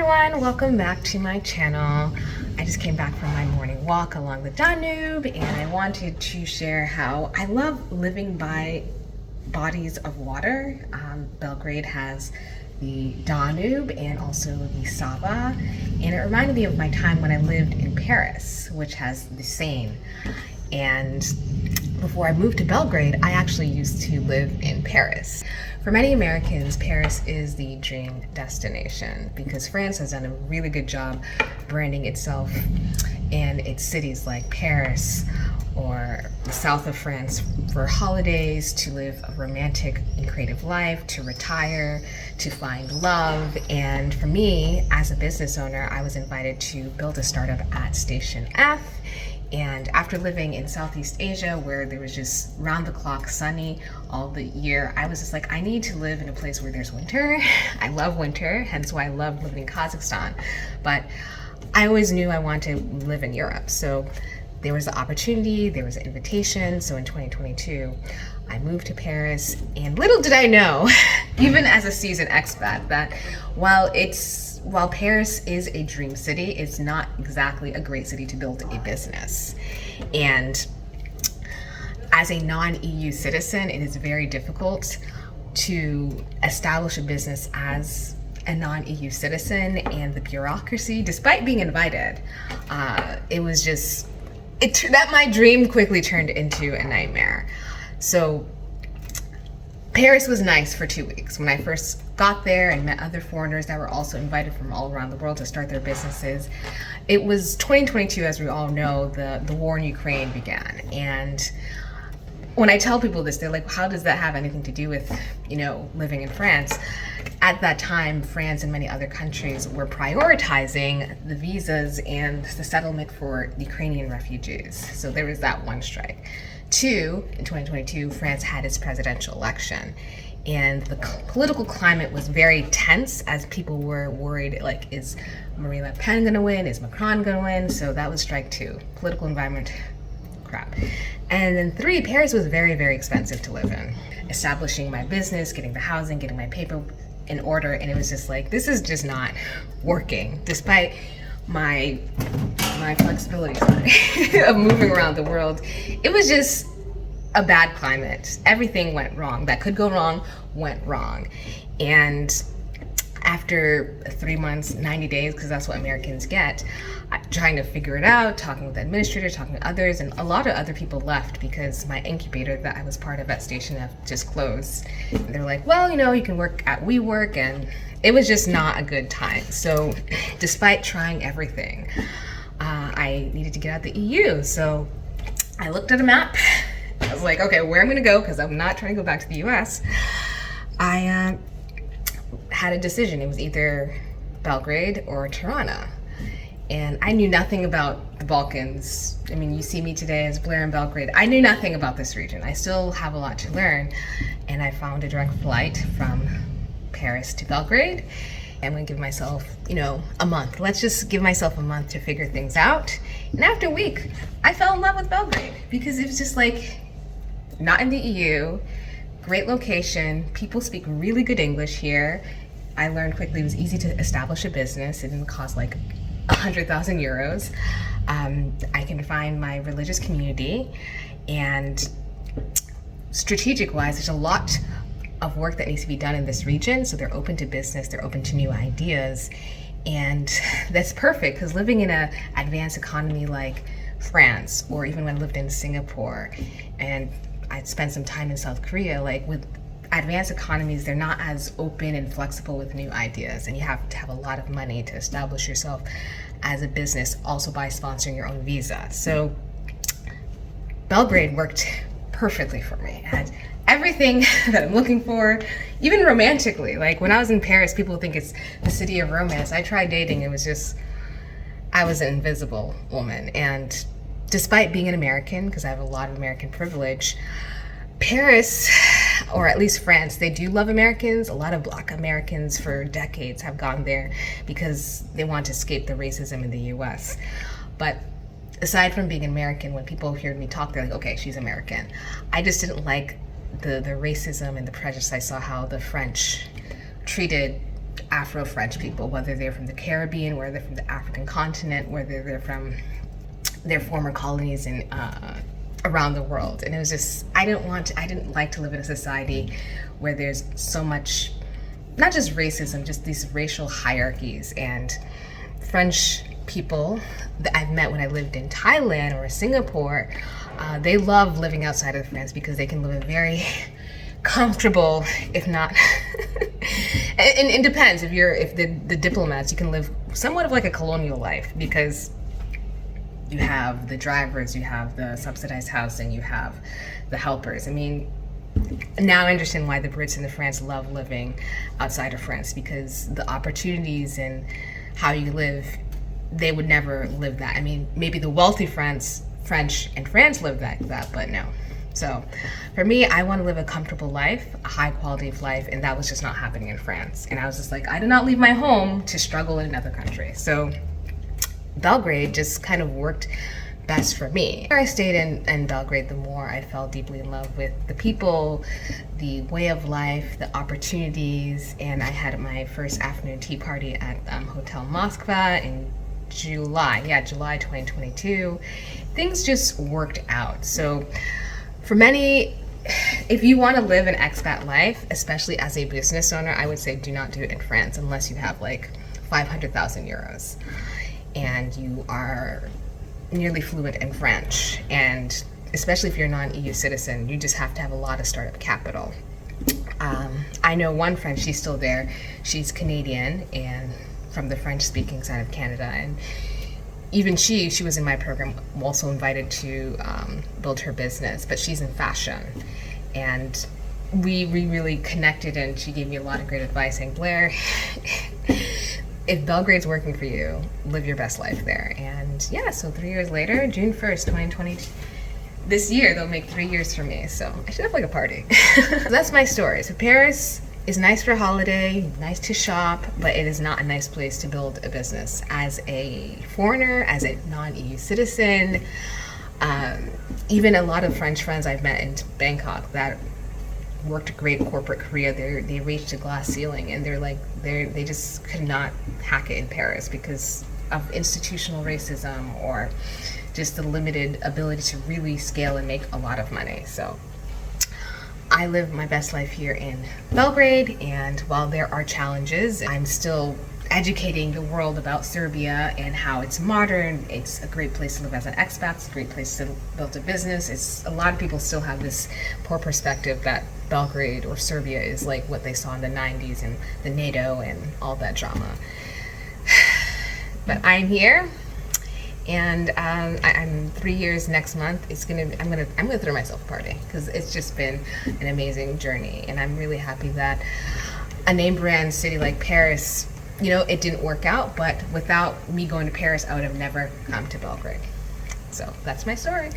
everyone, welcome back to my channel. I just came back from my morning walk along the Danube and I wanted to share how I love living by bodies of water. Belgrade has the Danube and also the Sava, and it reminded me of my time when I lived in Paris, which has the Seine. And before I moved to Belgrade, I actually used to live in Paris. For many Americans, Paris is the dream destination because France has done a really good job branding itself and its cities like Paris or the south of France for holidays, to live a romantic and creative life, to retire, to find love. And for me, as a business owner, I was invited to build a startup at Station F. And after living in Southeast Asia, where there was just round the clock sunny all the year, I was just like, I need to live in a place where there's winter. I love winter, hence why I love living in Kazakhstan. But I always knew I wanted to live in Europe. So there was the opportunity, there was an invitation. So in 2022, I moved to Paris, and little did I know, even as a seasoned expat, that while Paris is a dream city, it's not exactly a great city to build a business. And as a non-EU citizen, it is very difficult to establish a business as a non-EU citizen, and the bureaucracy, despite being invited, that my dream quickly turned into a nightmare. So Paris was nice for 2 weeks. When I first got there and met other foreigners that were also invited from all around the world to start their businesses. It was 2022, as we all know, the war in Ukraine began. And when I tell people this, they're like, how does that have anything to do with, living in France? At that time, France and many other countries were prioritizing the visas and the settlement for Ukrainian refugees. So there was that one strike. Two, in 2022, France had its presidential election. And the political climate was very tense as people were worried, like, is Marine Le Pen going to win? Is Macron going to win? So that was strike two. Political environment, crap. And then three, Paris was very, very expensive to live in. Establishing my business, getting the housing, getting my paper in order, and it was just like, this is just not working, despite my flexibility of moving around the world. It was just a bad climate. Everything went wrong. That could go wrong, went wrong. And after 3 months, 90 days, because that's what Americans get, trying to figure it out, talking with the administrator, talking to others, and a lot of other people left because my incubator that I was part of at Station F just closed. And they're like, well, you can work at WeWork, and it was just not a good time. So despite trying everything, I needed to get out the EU. So I looked at a map. I was like, okay, where I'm gonna go, because I'm not trying to go back to the US. I had a decision. It was either Belgrade or Tirana. And I knew nothing about the Balkans. I mean, you see me today as Blair in Belgrade. I knew nothing about this region. I still have a lot to learn. And I found a direct flight from Paris to Belgrade. I'm gonna give myself, a month. Let's just give myself a month to figure things out. And after a week, I fell in love with Belgrade because it was just like, not in the EU, great location, people speak really good English here. I learned quickly it was easy to establish a business. It didn't cost like 100,000 euros. I can find my religious community, and strategic-wise, there's a lot of work that needs to be done in this region. So they're open to business, they're open to new ideas. And that's perfect because living in an advanced economy like France, or even when I lived in Singapore, and I'd spent some time in South Korea, like with advanced economies, they're not as open and flexible with new ideas. And you have to have a lot of money to establish yourself as a business, also by sponsoring your own visa. So Belgrade worked perfectly for me. It had everything that I'm looking for, even romantically. Like when I was in Paris, people think it's the city of romance. I tried dating, it was just, I was an invisible woman. And despite being an American, because I have a lot of American privilege, Paris, or at least France, they do love Americans. A lot of Black Americans for decades have gone there because they want to escape the racism in the US. But aside from being an American, when people hear me talk, they're like, okay, she's American. I just didn't like the racism and the prejudice. I saw how the French treated Afro-French people, whether they're from the Caribbean, whether they're from the African continent, whether they're from their former colonies and around the world. And it was just, I didn't like to live in a society where there's so much, not just racism, just these racial hierarchies. And French people that I've met when I lived in Thailand or Singapore, they love living outside of France because they can live a very comfortable, if not, and it depends, if the diplomats, you can live somewhat of like a colonial life because you have the drivers, you have the subsidized housing, you have the helpers. I mean, now I understand why the Brits and the France love living outside of France, because the opportunities and how you live, they would never live that. I mean, maybe the wealthy French and France live that, but no. So for me, I want to live a comfortable life, a high quality of life, and that was just not happening in France. And I was just like, I did not leave my home to struggle in another country. So Belgrade just kind of worked best for me. The more I stayed in Belgrade, the more I fell deeply in love with the people, the way of life, the opportunities, and I had my first afternoon tea party at Hotel Moskva in July 2022. Things just worked out. So for many, if you want to live an expat life, especially as a business owner, I would say do not do it in France unless you have like 500,000 euros and you are nearly fluent in French. And especially if you're a non-EU citizen, you just have to have a lot of startup capital. I know one friend, she's still there. She's Canadian and from the French-speaking side of Canada, and even she was in my program, also invited to build her business, but she's in fashion. And we really connected, and she gave me a lot of great advice saying, Blair, if Belgrade's working for you, live your best life there. And yeah, so 3 years later, June 1st, 2020, this year, they'll make 3 years for me. So I should have like a party. So that's my story. So Paris is nice for a holiday, nice to shop, but it is not a nice place to build a business. As a foreigner, as a non-EU citizen, even a lot of French friends I've met in Bangkok that worked a great corporate career, they reached a glass ceiling, and they just could not hack it in Paris because of institutional racism or just the limited ability to really scale and make a lot of money. So I live my best life here in Belgrade, and while there are challenges, I'm still educating the world about Serbia and how it's modern. It's a great place to live as an expat. It's a great place to build a business. A lot of people still have this poor perspective that Belgrade or Serbia is like what they saw in the 90s and the NATO and all that drama. But I'm here, and I'm 3 years next month. I'm gonna throw myself a party because it's just been an amazing journey, and I'm really happy that a name brand city like Paris, it didn't work out, but without me going to Paris, I would have never come to Belgrade. So that's my story.